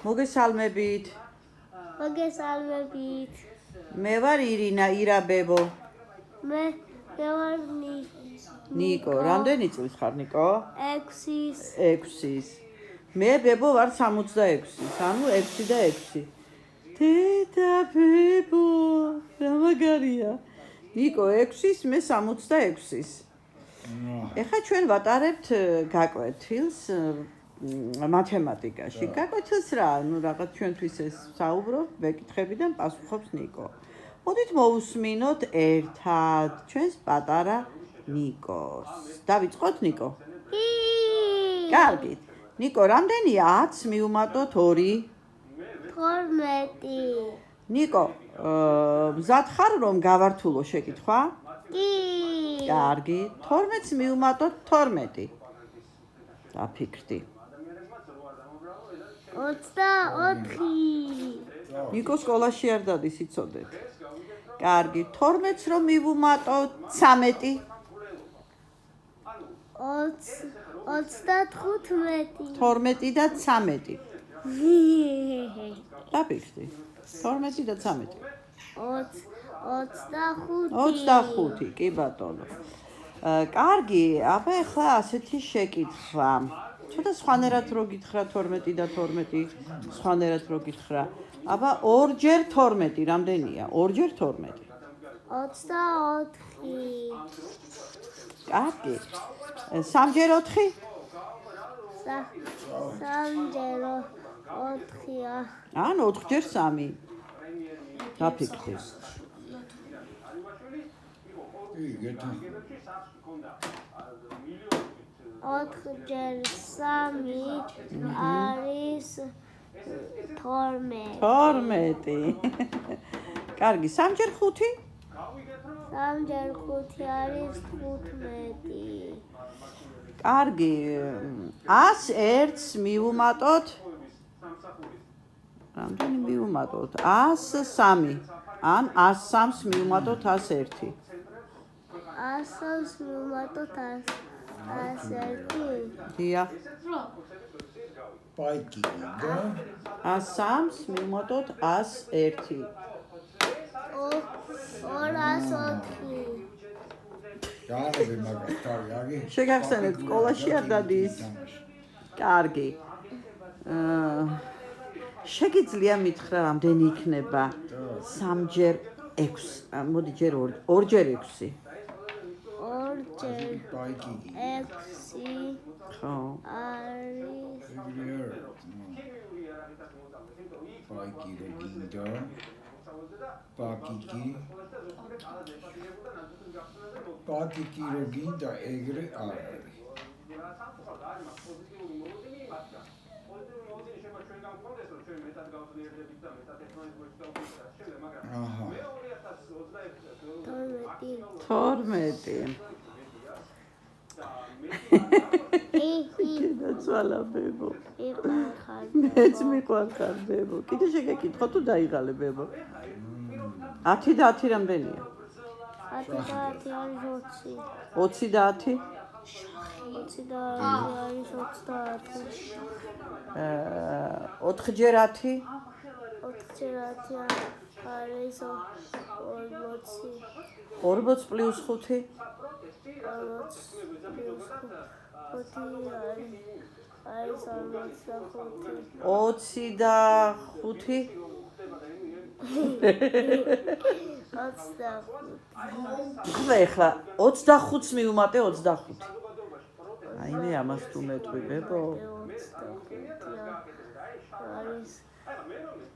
მოგესალმებით. მოგესალმებით. მე ვარ ირინა, ირა ბებო. მე ვარ ნიკო. რამდენი წლის ხარ, ნიკო? 6-ის. 6-ის. მე ბებო ვარ 66-ის, ანუ 6 და 6. დედა ბებო, რა მაგარია. ნიკო 6-ის, მე 66-ის. ეხლა ჩვენ ვატარებთ გაკვეთილს მათემატიკაში. გაკვეთილს რა, ну რაღაც ჩვენთვის ეს საუბრობ, ვეკითხებიდან პასუხობს ნიკო. მოდით მოусმინოთ ერთად ჩვენს პატარა ნიკოს. დავიწყოთ ნიკო? კარგით. ნიკო, რამდენია 10 მივუმატოთ 2? 12. ნიკო, მზად ხარ რომ გავართულო შეკითხვა? კი. კარგი. 12-ს მივუმატოთ 12. დაფიქრდი. 24. ნიკო სკოლაში არ დადის, იცოდეთ. კარგი. 12-ს რომ მივუმატოთ 13. 35. 12 და 13. დაფიქრდი. 12 და 13. 25, კი ბატონო. კარგი, აბა ახლა ასეთი შეკითხვა. ცოტა სხვანაირად რო გითხრა 12 და 12, სხვანაირად რო გითხრა. აბა 2-ჯერ 12 რამდენია? 2-ჯერ 12. 24. კარგი. 3-ჯერ 4? 3-ჯერ 4-ია. ანუ 4-ჯერ 3. დაფიქრდი. ოთხჯერ 3 არის 12. 12. კარგი, 3-ჯერ 5? 3-ჯერ 5 არის 15. კარგი, 101-ს მივუმატოთ. რამდენი მივუმატოთ? 103. ან 103-ს მივუმატოთ 101. 103-ს მივუმატოთ 101. დიახ. Пайки, да? 103-ს მივუმატოთ 101. 204. Განები მაგას თავი აგი. შეგახსენებთ, სკოლაში არ დადის. კარგი. შეგიძლია მითხრა რამდენი იქნება 3-ჯერ 6? მოდი ჯერ 2-ჯერ 6. 2-ჯერ Пайки. 6 ხო. არის Пайки როგინდა. პაკიკი. პაკიკი როგინდა ეგრე არ არის. აჰა. 12. დაცვალა ბებო. მეც მიყვარხარ ბებო. კიდე შეგეკითხო თუ დაიღალე ბებო. 10 და 10 რამდენია? 10 და 10 არის 20. 20 და 10? 20 და 10 არის 30. 4-ჯერ 10? 4-ჯერ 10 არის 40. 40 პლუს 5? 40 პლუს 5 არის 45. 20 და 5? 25. ეხლა 25-ს მივუმატე 25. აი მე ამას თუ მეტყვი ბებო. 25 არის 50.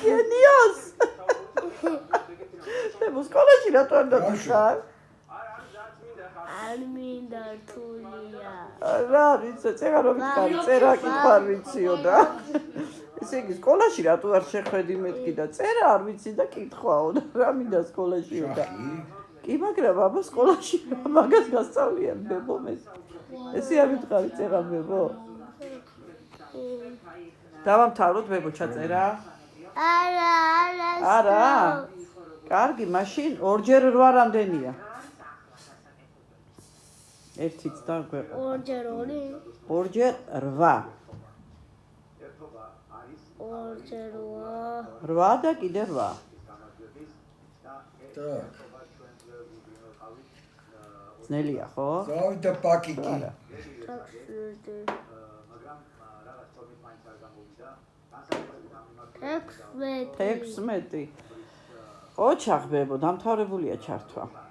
გენიოს! ბებო სკოლაში რატო არ დაგიხარ? არ მინდა რთულია. რა ვიცი, წერა რომ ვიქარი, წერა კითხვა არ ვიციო და ესე იგი სკოლაში რატო არ შეხვედი მეთქი და წერა არ ვიცი და კითხვაო და რა მინდა სკოლაშიო და კი მაგრამ აბა სკოლაში მაგას გასწავლიან ბებო მე ესე არ ვითხარი წერა ბებო დავამთავროთ ბებო ჩაწერა არა კარგი მაშინ 2-ჯერ 8 რამდენია ერთიც და გვეყო. ორჯერ 2, ორჯერ 8. ორჯერ 8. 8 და კიდე 8. Так. ძნელია, ხო? გავიდა პაკიკი. არა. ტაქსიდი. 16. 16. ხო, ჩახბებო, დამთავრებულია ჩართვა.